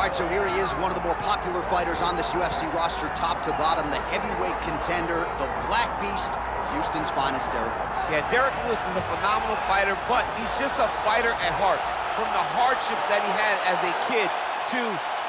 All right, so here he is, one of the more popular fighters on this UFC roster, top to bottom, the heavyweight contender, the Black Beast, Houston's finest, Derrick. Yeah, Derrick Lewis is a phenomenal fighter, but he's just a fighter at heart. From the hardships that he had as a kid to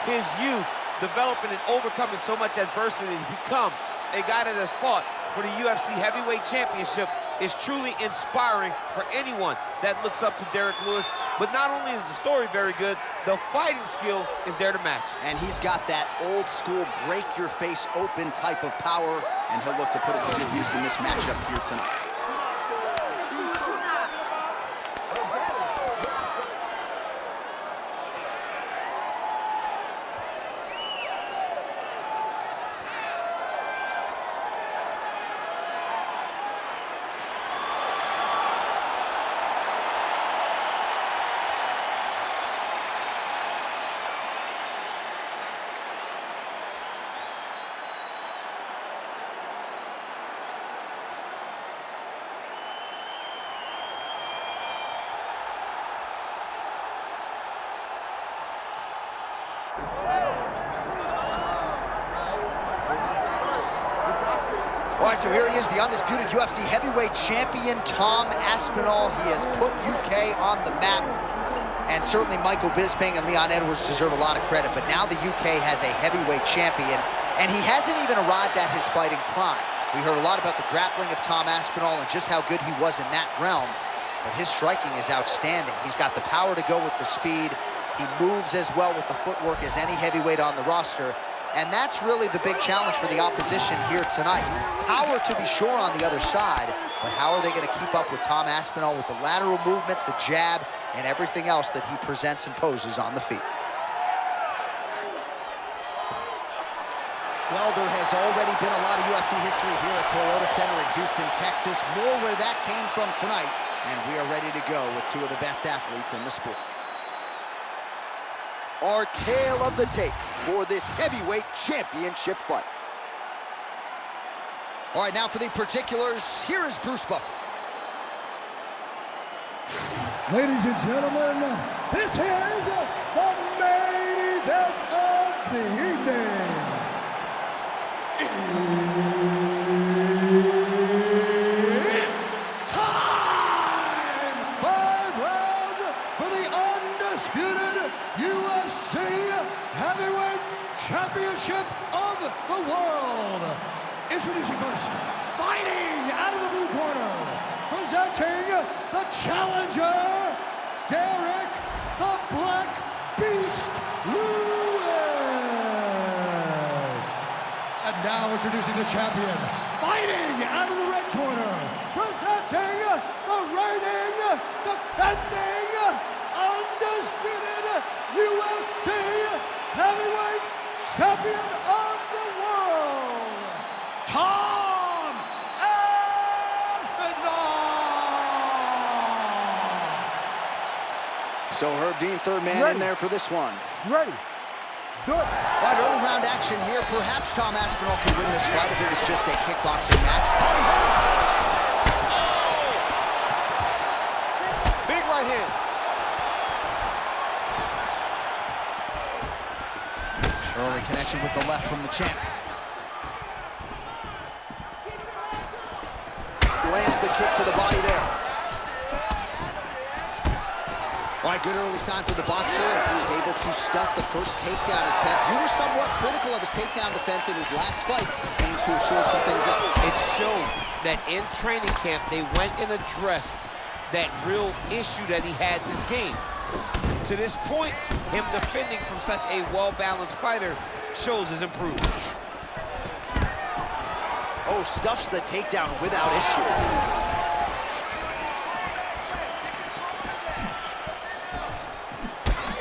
his youth, developing and overcoming so much adversity to become a guy that has fought for the UFC Heavyweight Championship is truly inspiring for anyone that looks up to Derrick Lewis. But not only is the story very good, the fighting skill is there to match. And he's got that old school break your face open type of power, and he'll look to put it to good use in this matchup here tonight. All right, so here he is, the undisputed UFC heavyweight champion, Tom Aspinall. He has put UK on the map, and certainly Michael Bisping and Leon Edwards deserve a lot of credit, but now the UK has a heavyweight champion, and he hasn't even arrived at his fighting prime. We heard a lot about the grappling of Tom Aspinall and just how good he was in that realm, but his striking is outstanding. He's got the power to go with the speed. He moves as well with the footwork as any heavyweight on the roster. And that's really the big challenge for the opposition here tonight. Power to be sure on the other side, but how are they going to keep up with Tom Aspinall with the lateral movement, the jab, and everything else that he presents and poses on the feet? Well, there has already been a lot of UFC history here at Toyota Center in Houston, Texas. More where that came from tonight, and we are ready to go with two of the best athletes in the sport. Our tale of the tape for this heavyweight championship fight. All right, now for the particulars, here is Bruce Buffer. Ladies and gentlemen, this is the main event of the evening. It's time! 5 rounds for the undisputed UFC Heavyweight Championship of the world. Introducing first, fighting out of the blue corner, presenting the challenger, Derrick the Black Beast Lewis. And now introducing the champion, fighting out of the red corner, presenting the reigning, defending, undisputed UFC Heavyweight Champion of the world, Tom Aspinall. So Herb Dean, third man in there for this one. Ready. Good. All right, early round action here. Perhaps Tom Aspinall could win this fight if it was just a kickboxing match. Big right hand. Early connection with the left from the champ. Lands the kick to the body there. All right, good early sign for the boxer as he is able to stuff the first takedown attempt. You were somewhat critical of his takedown defense in his last fight. Seems to have shored some things up. It showed that in training camp, they went and addressed that real issue that he had this game. To this point, him defending from such a well-balanced fighter shows his improvement. Oh, stuffs the takedown without issue.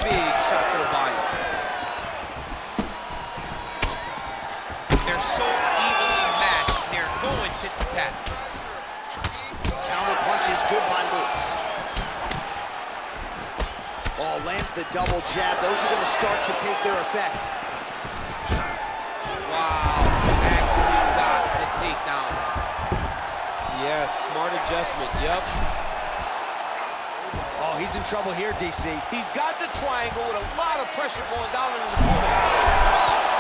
Big shot to the body. They're so evenly matched. They're going tit-to-tat. Counter punch is good by Lewis. Oh, lands the double jab. Those are going to start to take their effect. Wow, actually got the takedown. Yes, smart adjustment, yep. Oh, he's in trouble here, DC. He's got the triangle with a lot of pressure going down on his opponent.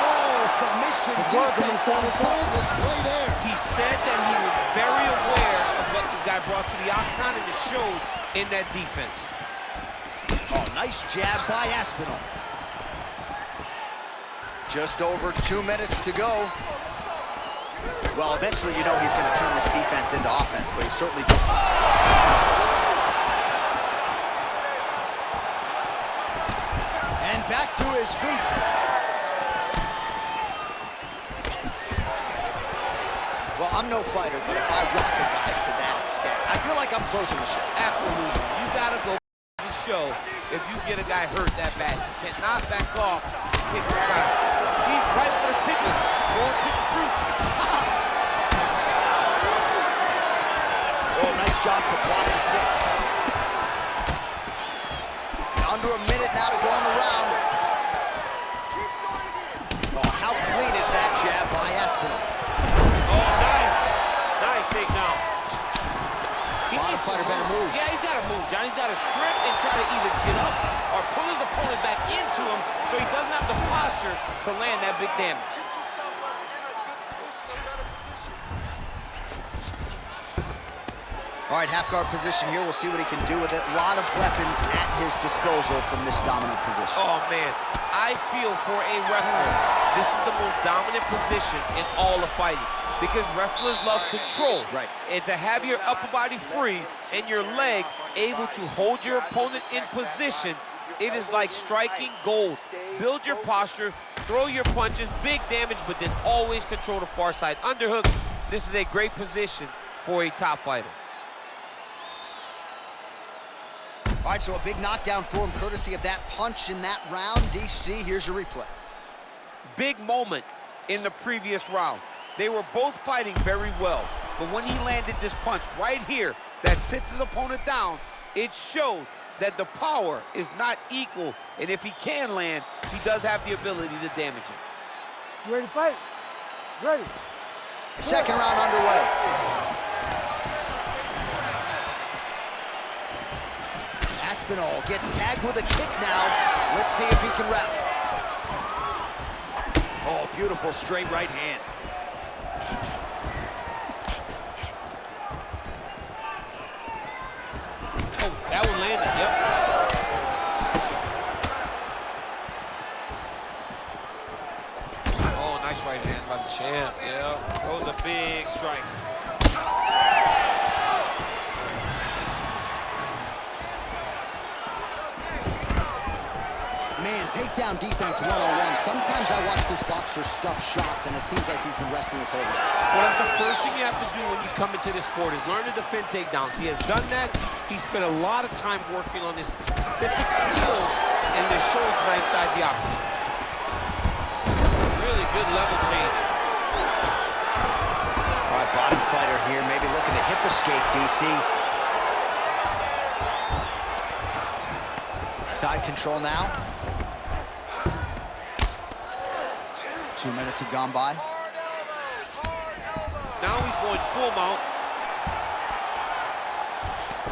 Oh, submission defense on full display there. He said that he was very aware of what this guy brought to the octagon, and it showed in that defense. Oh, nice jab by Aspinall. Just over 2 minutes to go. Well, eventually, you know he's going to turn this defense into offense, but he certainly does. And back to his feet. Well, I'm no fighter, but if I rock a guy to that extent, I feel like I'm closing the show. Absolutely. You got to go the show if you get a guy hurt that bad. You cannot back off. Hit the guy. He's right for the pickle. Go and pick the fruits. Oh, nice job to block the kick. Under a minute now to go in the round. Oh, how clean is that jab by Aspinall? Oh, nice. Nice takedown. Bottom fighter better move. Yeah, he's got to move, John. He's got to shrimp and try to either get up or pull his opponent back into him so he doesn't have the posture to land that big damage. All right, half guard position here. We'll see what he can do with it. A lot of weapons at his disposal from this dominant position. Oh, man. I feel for a wrestler, this is the most dominant position in all of fighting because wrestlers love control. Right. And to have your upper body free and your leg able to hold your opponent in position, it is like striking gold. Build your posture, throw your punches, big damage, but then always control the far side underhook. This is a great position for a top fighter. All right, so a big knockdown for him, courtesy of that punch in that round. DC, here's your replay. Big moment in the previous round. They were both fighting very well, but when he landed this punch right here that sits his opponent down, it showed that the power is not equal, and if he can land, he does have the ability to damage it. You ready to fight? Ready. Second round underway. Aspinall gets tagged with a kick now. Let's see if he can rally. Oh, beautiful straight right hand. Oh, that one landed, yep. Oh, nice right hand by the champ, yeah. Those are big strikes. Man, takedown defense one-on-one. Sometimes I watch this boxer stuff shots, and it seems like he's been wrestling his whole life. Well, that's the first thing you have to do when you come into this sport is learn to defend takedowns. He has done that. He spent a lot of time working on this specific skill in the shoulder tonight inside the octagon. Really good level change. All right, bottom fighter here, maybe looking to hip escape, DC. Side control now. 2 minutes have gone by. Now he's going full mount.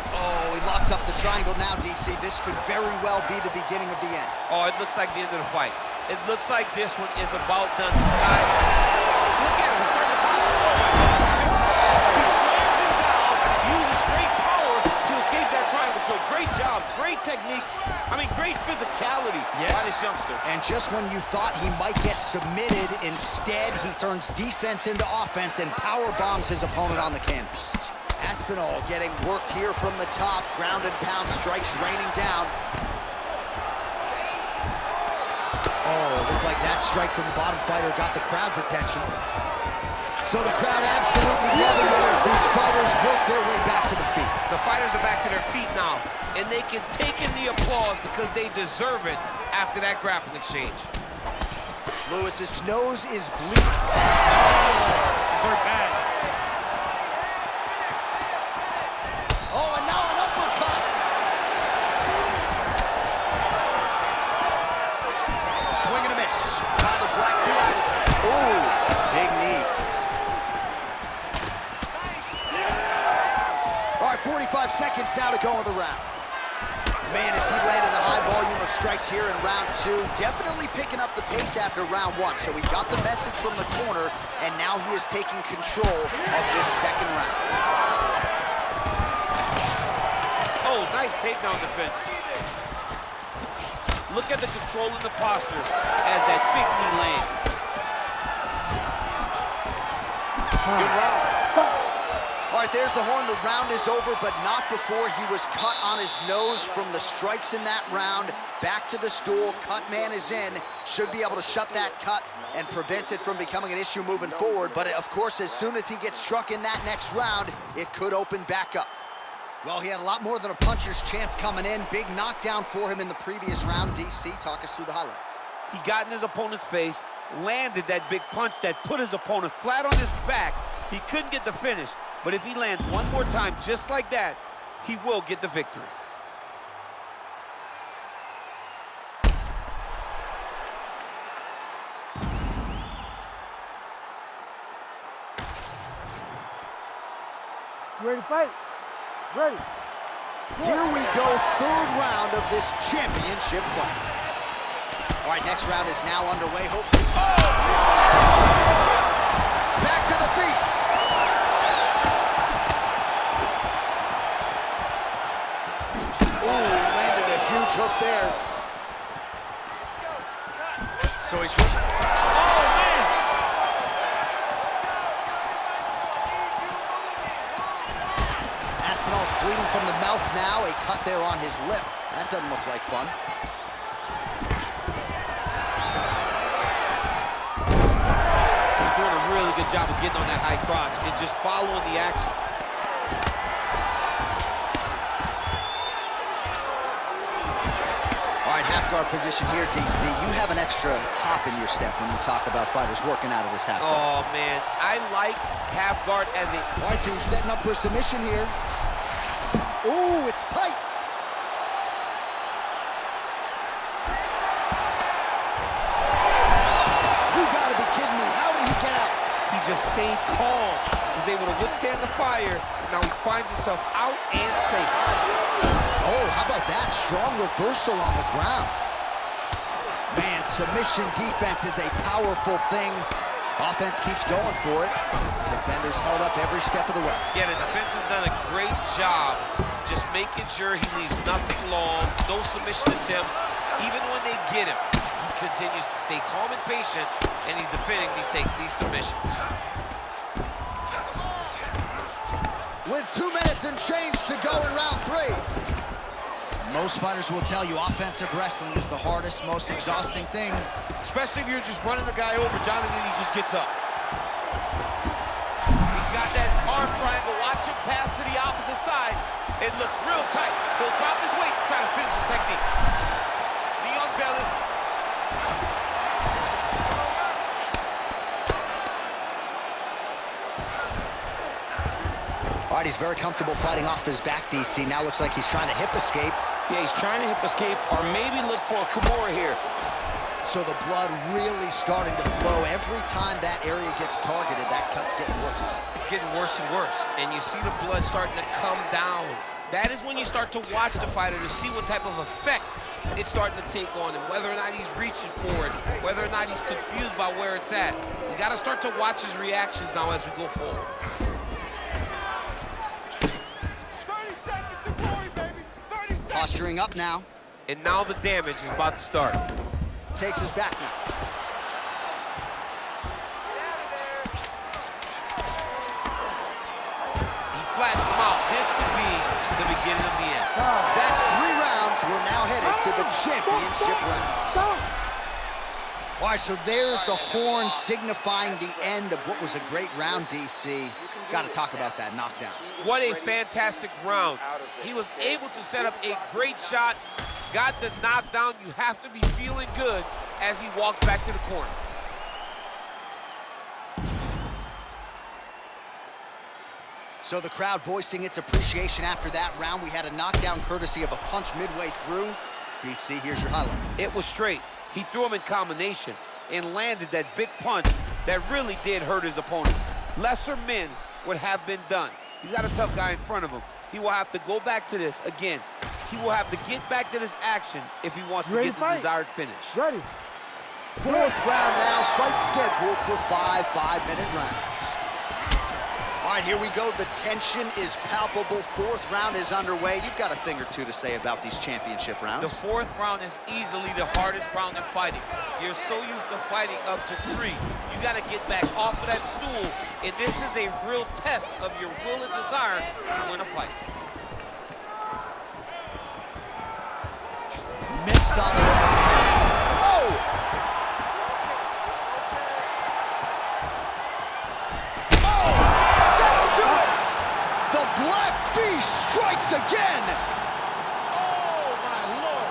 Oh, he locks up the triangle now, DC. This could very well be the beginning of the end. Oh, it looks like the end of the fight. It looks like this one is about done. This guy, look at him, he's starting to posture. Oh my goodness. He slams him down, uses straight power to escape that triangle. So great job, great technique. I mean, great physicality by this youngster. And just when you thought he might get submitted, instead he turns defense into offense and power bombs his opponent on the canvas. Aspinall getting worked here from the top. Ground and pound strikes raining down. Oh, looked like that strike from the bottom fighter got the crowd's attention. So the crowd absolutely loving it as these fighters work their way back to the feet. The fighters are back to their feet now, and they can take in the applause because they deserve it after that grappling exchange. Lewis's nose is bleeding. Very bad. Oh, and now an uppercut. Swing and a miss by the Black Beast. Ooh, big knee. All right, 45 seconds now to go in the round. Man, as he landed a high volume of strikes here in round 2, definitely picking up the pace after round 1. So he got the message from the corner, and now he is taking control of this second round. Oh, nice takedown defense. Look at the control in the posture as that big knee lands. Good round. All right, there's the horn. The round is over, but not before he was cut on his nose from the strikes in that round. Back to the stool. Cut man is in. Should be able to shut that cut and prevent it from becoming an issue moving forward. But, of course, as soon as he gets struck in that next round, it could open back up. Well, he had a lot more than a puncher's chance coming in. Big knockdown for him in the previous round. DC, talk us through the highlight. He got in his opponent's face, landed that big punch that put his opponent flat on his back. He couldn't get the finish, but if he lands one more time just like that, he will get the victory. You ready to fight? Ready. Here we go, third round of this championship fight. All right, next round is now underway. Hopefully. Oh! Back to the feet. Ooh, he landed a huge hook there. So he's... Oh, man! Aspinall's bleeding from the mouth now. A cut there on his lip. That doesn't look like fun. He's doing a really good job of getting on that high crotch and just following the action. All right, half guard position here, DC. You have an extra hop in your step when you talk about fighters working out of this half guard. Oh, man. I like half guard as a... All right, so he's setting up for submission here. Ooh, it's tight. You gotta be kidding me. How did he get out? He just stayed calm, was able to withstand the fire, and now he finds himself out and safe. Oh, how about that? Strong reversal on the ground. Man, submission defense is a powerful thing. Offense keeps going for it. Defenders held up every step of the way. Yeah, the defense has done a great job just making sure he leaves nothing long, no submission attempts. Even when they get him, he continues to stay calm and patient, and he's defending these submissions. With 2 minutes and change to go in round 3. Most fighters will tell you offensive wrestling is the hardest, most exhausting thing. Especially if you're just running the guy over, Jonathan, he just gets up. He's got that arm triangle. Watch him pass to the opposite side. It looks real tight. He'll drop his weight to try to finish his technique. Knee on belly. All right, he's very comfortable fighting off his back, DC. Now looks like he's trying to hip escape. Yeah, he's trying to hip escape or maybe look for a Kimura here. So the blood really starting to flow. Every time that area gets targeted, that cut's getting worse. It's getting worse and worse, and you see the blood starting to come down. That is when you start to watch the fighter to see what type of effect it's starting to take on him, whether or not he's reaching for it, whether or not he's confused by where it's at. You got to start to watch his reactions now as we go forward. 30 seconds to glory, baby. 30 seconds. Posturing up now. And now the damage is about to start. Takes his back now. He flattens him out. This could be the beginning of the end. That's 3 rounds. We're now headed to the championship rounds. All right, so there's the horn signifying the end of what was a great round, DC. Got to talk about that knockdown. What a fantastic round. He was able to set up a great shot, got the knockdown. You have to be feeling good as he walks back to the corner. So the crowd voicing its appreciation after that round. We had a knockdown courtesy of a punch midway through. DC, here's your highlight. It was straight. He threw him in combination and landed that big punch that really did hurt his opponent. Lesser men would have been done. He's got a tough guy in front of him. He will have to go back to this, again, He will have to get back to this action if he wants to Ready get to the fight? desired finish. Ready. Fourth round now, fight scheduled for 5 5-minute rounds. All right, here we go. The tension is palpable. Fourth round is underway. You've got a thing or two to say about these championship rounds. The fourth round is easily the hardest round in fighting. You're so used to fighting up to 3. You got to get back off of that stool, and this is a real test of your will and desire to win a fight. Missed on the right hand. Oh! The Black Beast strikes again. Oh, my Lord.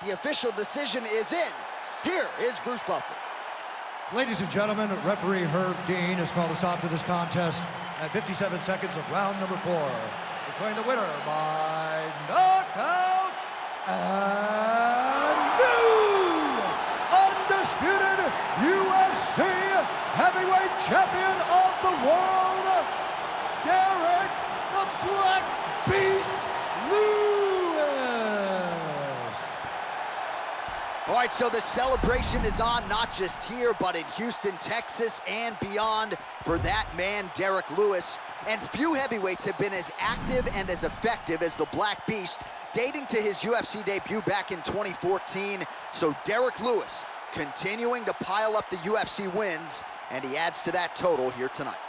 The official decision is in. Here is Bruce Buffer. Ladies and gentlemen, referee Herb Dean has called a stop to this contest at 57 seconds of round number 4. Declaring the winner by knockout and new undisputed UFC heavyweight champion of the world, Derrick the Black Beast Lewis. All right, so the celebration is on, not just here, but in Houston, Texas, and beyond for that man, Derrick Lewis. And few heavyweights have been as active and as effective as the Black Beast, dating to his UFC debut back in 2014. So Derrick Lewis continuing to pile up the UFC wins, and he adds to that total here tonight.